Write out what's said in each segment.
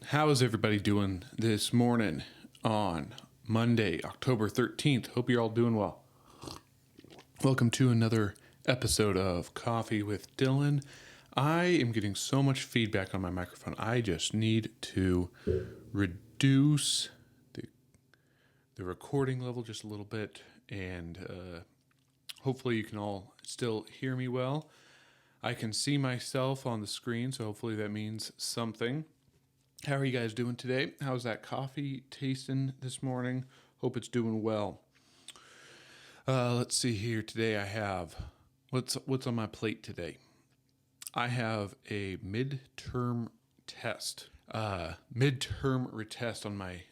How is everybody doing this morning on Monday, October 13th? Hope you're all doing well. Welcome to another episode of Coffee with Dylan. I am getting so much feedback on my microphone. I just need to reduce the recording level just a little bit, and hopefully you can all still hear me well. I can see myself on the screen, so hopefully that means something. How are you guys doing today? How's that coffee tasting this morning? Hope it's doing well. Let's see here. Today I have, what's on my plate today? I have a midterm retest on my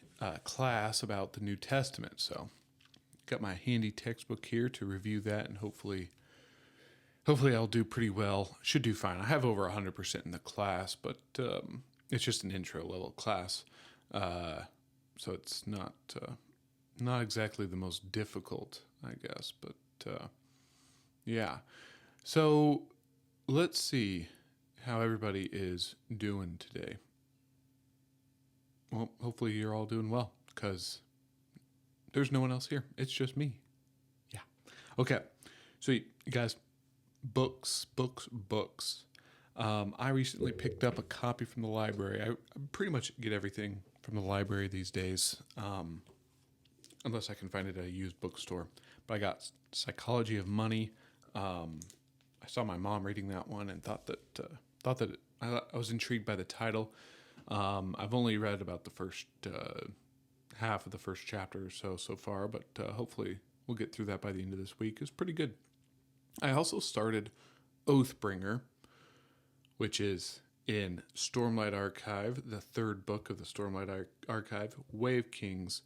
class about the New Testament. So got my handy textbook here to review that, and hopefully I'll do pretty well. Should do fine. I have over 100% in the class, but it's just an intro level class, so it's not exactly the most difficult, I guess. But yeah, so let's see how everybody is doing today. Well, hopefully you're all doing well, because there's no one else here. It's just me. Yeah. Okay. So you guys, books. I recently picked up a copy from the library. I pretty much get everything from the library these days, unless I can find it at a used bookstore. But I got Psychology of Money. I saw my mom reading that one and thought that I was intrigued by the title. I've only read about the first half of the first chapter or so far, but hopefully we'll get through that by the end of this week. It's pretty good. I also started Oathbringer, which is in Stormlight Archive, the third book of the Stormlight Archive, Way of Kings,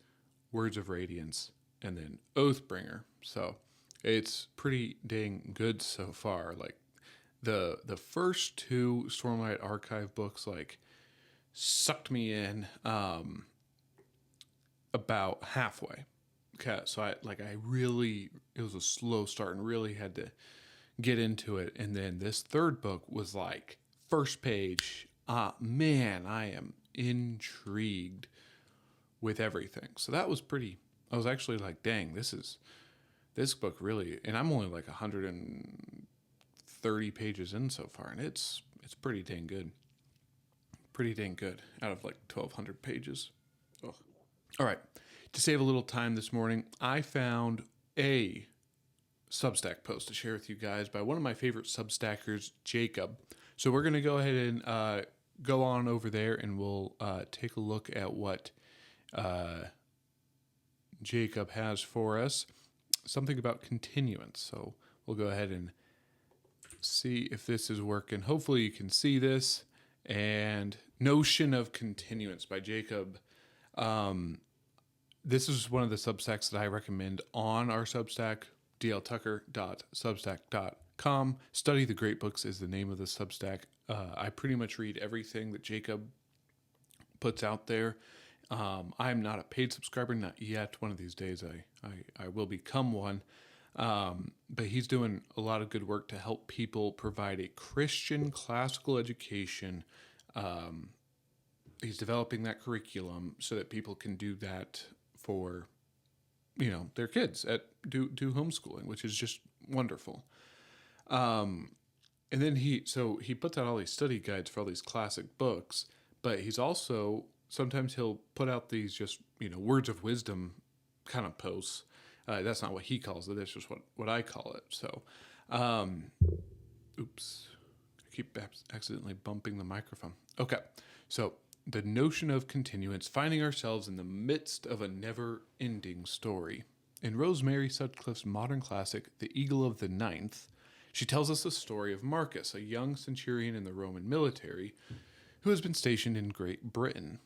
Words of Radiance, and then Oathbringer. So it's pretty dang good so far. Like the first two Stormlight Archive books sucked me in about halfway. Okay, so it was a slow start and really had to get into it. And then this third book was like first page. Man, I am intrigued with everything. So that was I was actually like, dang, this book really, and I'm only like 130 pages in so far, and it's pretty dang good. Pretty dang good out of like 1,200 pages. Ugh. All right. To save a little time this morning, I found a Substack post to share with you guys by one of my favorite Substackers, Jacob. So we're going to go ahead and go on over there, and we'll take a look at what Jacob has for us. Something about continuance. So we'll go ahead and see if this is working. Hopefully you can see this. And Notion of Continuance by Jacob. This is one of the Substacks that I recommend on our Substack, dltucker.substack.com. Study the Great Books is the name of the Substack. I pretty much read everything that Jacob puts out there. I'm not a paid subscriber, not yet. One of these days I will become one. But he's doing a lot of good work to help people provide a Christian classical education. He's developing that curriculum so that people can do that for, their kids do homeschooling, which is just wonderful. And then he puts out all these study guides for all these classic books, but he's also, sometimes he'll put out these just, words of wisdom kind of posts. That's not what he calls it. That's just what I call it. So, oops, I keep accidentally bumping the microphone. Okay. So the notion of continuance, finding ourselves in the midst of a never-ending story. In Rosemary Sutcliffe's modern classic, The Eagle of the Ninth, she tells us the story of Marcus, a young centurion in the Roman military who has been stationed in Great Britain.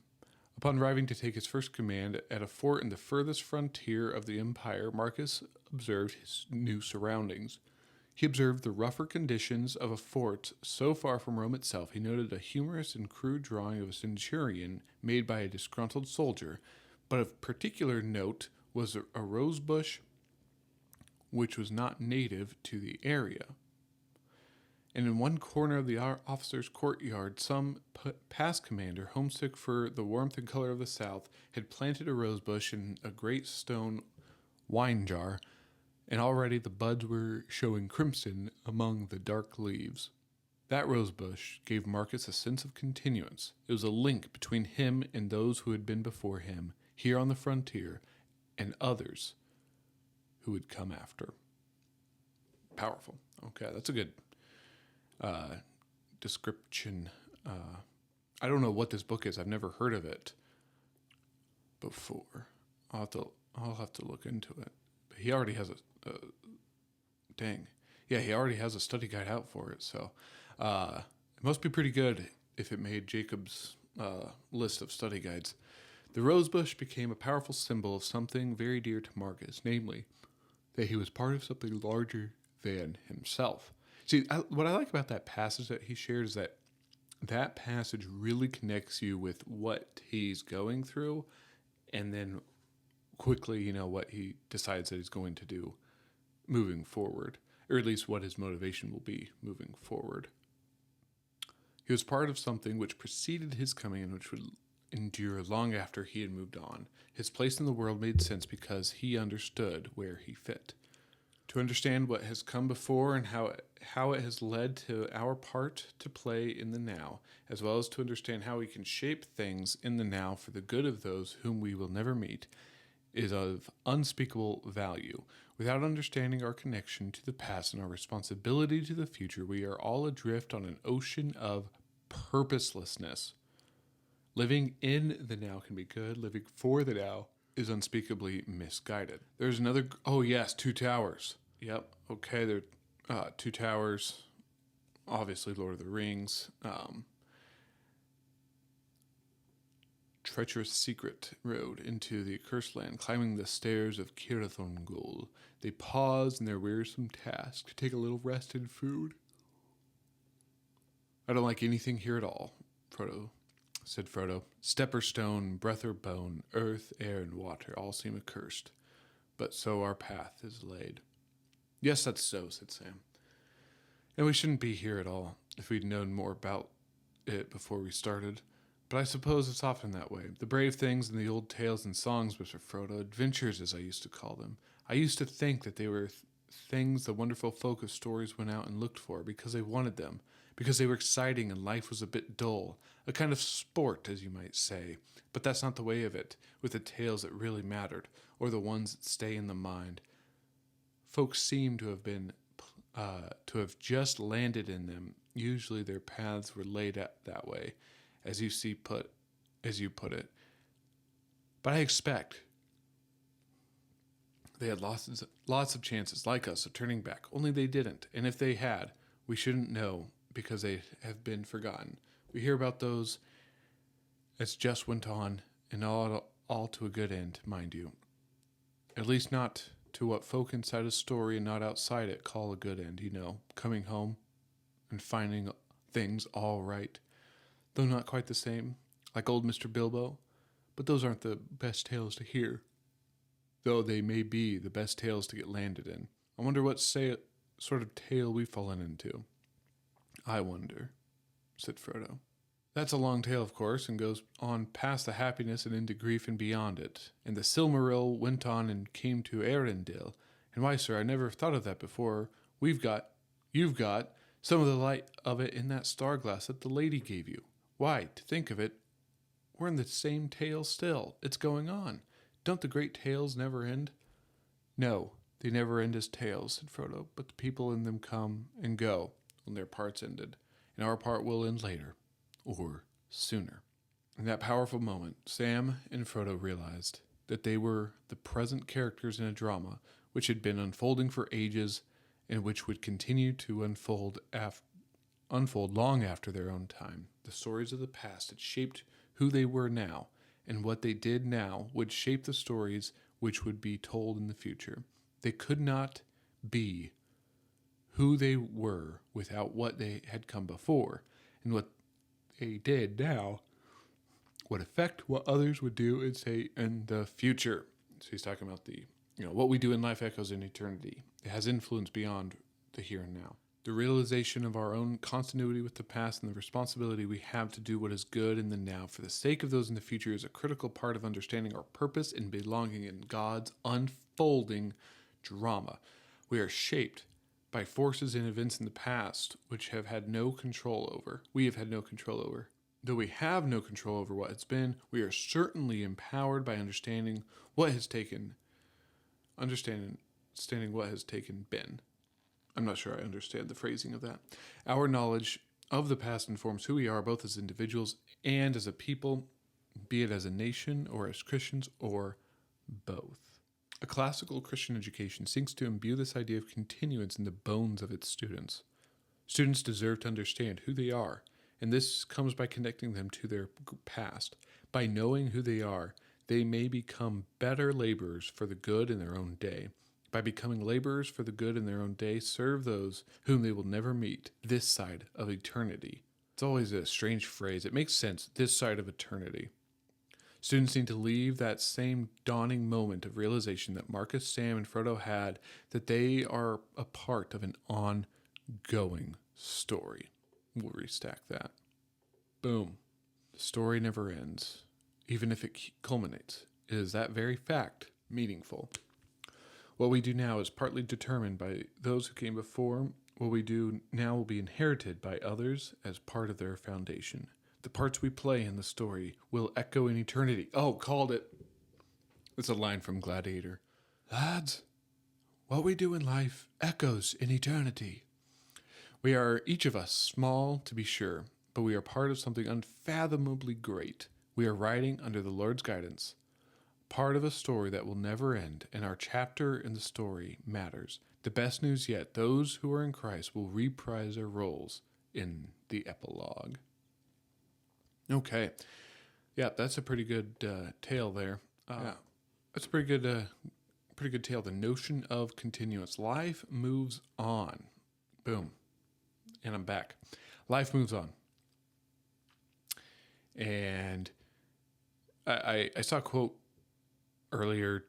Upon arriving to take his first command at a fort in the furthest frontier of the empire, Marcus observed his new surroundings. He observed the rougher conditions of a fort so far from Rome itself. He noted a humorous and crude drawing of a centurion made by a disgruntled soldier, but of particular note was a rose bush which was not native to the area. And in one corner of the officer's courtyard, some past commander, homesick for the warmth and color of the South, had planted a rose bush in a great stone wine jar, and already the buds were showing crimson among the dark leaves. That rose bush gave Marcus a sense of continuance. It was a link between him and those who had been before him, here on the frontier, and others who would come after. Powerful. Okay, that's a good description. I don't know what this book is. I've never heard of it before. I'll have to look into it. But he already has he already has a study guide out for it. So it must be pretty good if it made Jacob's list of study guides. The rosebush became a powerful symbol of something very dear to Marcus, namely that he was part of something larger than himself. See, what I like about that passage that he shared is that passage really connects you with what he's going through, and then quickly, what he decides that he's going to do moving forward, or at least what his motivation will be moving forward. He was part of something which preceded his coming and which would endure long after he had moved on. His place in the world made sense because he understood where he fit. To understand what has come before and how it has led to our part to play in the now, as well as to understand how we can shape things in the now for the good of those whom we will never meet, is of unspeakable value. Without understanding our connection to the past and our responsibility to the future, we are all adrift on an ocean of purposelessness. Living in the now can be good. Living for the now is unspeakably misguided. There's another... Oh, yes, Two Towers. Yep. Okay, there are Two Towers. Obviously, Lord of the Rings. Treacherous secret road into the accursed land, climbing the stairs of Cirithongol. They pause in their wearisome task to take a little rest and food. I don't like anything here at all, said Frodo. Step or stone, breath or bone, earth, air, and water all seem accursed, but so our path is laid. Yes, that's so, said Sam. And we shouldn't be here at all if we'd known more about it before we started. But I suppose it's often that way. The brave things in the old tales and songs, Mr. Frodo, adventures as I used to call them. I used to think that they were things the wonderful folk of stories went out and looked for because they wanted them, because they were exciting and life was a bit dull, a kind of sport, as you might say. But that's not the way of it, with the tales that really mattered, or the ones that stay in the mind. Folks seem to have just landed in them. Usually their paths were laid out that way, as you put it. But I expect they had lots of chances, like us, of turning back. Only they didn't. And if they had, we shouldn't know, because they have been forgotten. We hear about those as just went on, and all to a good end, mind you. At least not to what folk inside a story and not outside it call a good end, coming home and finding things all right. Though not quite the same, like old Mr. Bilbo, but those aren't the best tales to hear, though they may be the best tales to get landed in. I wonder what sort of tale we've fallen into. I wonder, said Frodo. That's a long tale, of course, and goes on past the happiness and into grief and beyond it. And the Silmaril went on and came to Arendelle. And why, sir, I never thought of that before. You've got some of the light of it in that star glass that the lady gave you. Why, to think of it, we're in the same tale still. It's going on. Don't the great tales never end? No, they never end as tales, said Frodo, but the people in them come and go when their parts ended, and our part will end later, or sooner. In that powerful moment, Sam and Frodo realized that they were the present characters in a drama which had been unfolding for ages and which would continue to unfold long after their own time. The stories of the past had shaped who they were now, and what they did now would shape the stories which would be told in the future. They could not be who they were without what they had come before, and what they did now would affect what others would do and say in the future. So he's talking about what we do in life echoes in eternity. It has influence beyond the here and now. The realization of our own continuity with the past and the responsibility we have to do what is good in the now for the sake of those in the future is a critical part of understanding our purpose and belonging in God's unfolding drama. We are shaped by forces and events in the past which have had no control over. We have had no control over. Though we have no control over what it's been, we are certainly empowered by understanding what has taken been. I'm not sure I understand the phrasing of that. Our knowledge of the past informs who we are both as individuals and as a people, be it as a nation or as Christians or both. A classical Christian education seeks to imbue this idea of continuance in the bones of its students. Students deserve to understand who they are, and this comes by connecting them to their past. By knowing who they are, they may become better laborers for the good in their own day. By becoming laborers for the good in their own day, serve those whom they will never meet this side of eternity. It's always a strange phrase. It makes sense, this side of eternity. Students need to leave that same dawning moment of realization that Marcus, Sam, and Frodo had, that they are a part of an ongoing story. We'll restack that. Boom. The story never ends, even if it culminates. It is that very fact meaningful. What we do now is partly determined by those who came before. What we do now will be inherited by others as part of their foundation. The parts we play in the story will echo in eternity. Oh, called it. It's a line from Gladiator. Lads, what we do in life echoes in eternity. We are, each of us, small to be sure, but we are part of something unfathomably great. We are riding under the Lord's guidance, part of a story that will never end, and our chapter in the story matters. The best news yet, those who are in Christ will reprise their roles in the epilogue. Okay. Yeah, that's a pretty good tale there. That's a pretty good tale. The notion of continuance. Life moves on. Boom. And I'm back. Life moves on. And I saw a quote earlier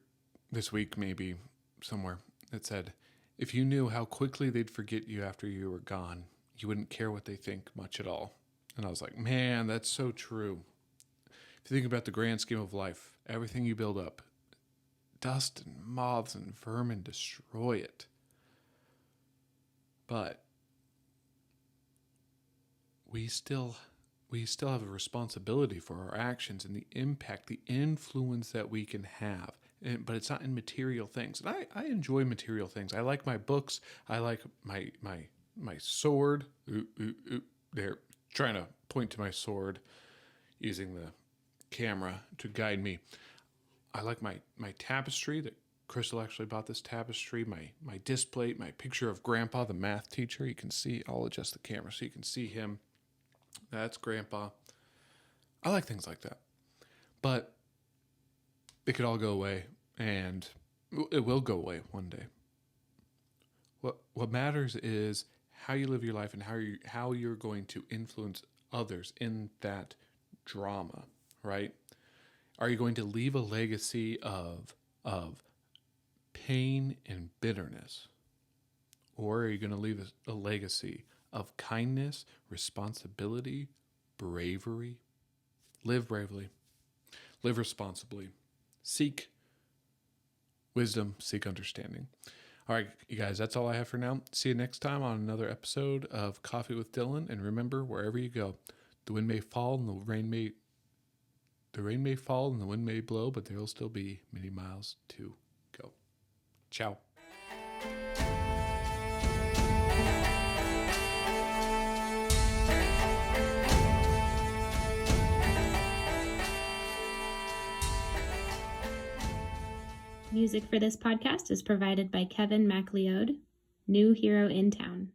this week, maybe somewhere, that said, if you knew how quickly they'd forget you after you were gone, you wouldn't care what they think much at all. And I was like, man, that's so true. If you think about the grand scheme of life, everything you build up, dust and moths and vermin destroy it. But we still have a responsibility for our actions and the impact, the influence that we can have. But it's not in material things. And I enjoy material things. I like my books. I like my sword. They're trying to point to my sword using the camera to guide me. I like my tapestry. That Crystal actually bought this tapestry. My display, my picture of Grandpa, the math teacher. You can see, I'll adjust the camera so you can see him. That's Grandpa. I like things like that. But it could all go away, and it will go away one day. What matters is how you live your life and how you're going to influence others in that drama, right? Are you going to leave a legacy of pain and bitterness? Or are you going to leave a legacy of kindness, responsibility, bravery? Live bravely. Live responsibly. Seek wisdom. Seek understanding. All right, you guys, that's all I have for now. See you next time on another episode of Coffee with Dylan. And remember, wherever you go, the wind may fall and the rain may fall and the wind may blow, but there will still be many miles to go. Ciao. Music for this podcast is provided by Kevin MacLeod, New Hero in Town.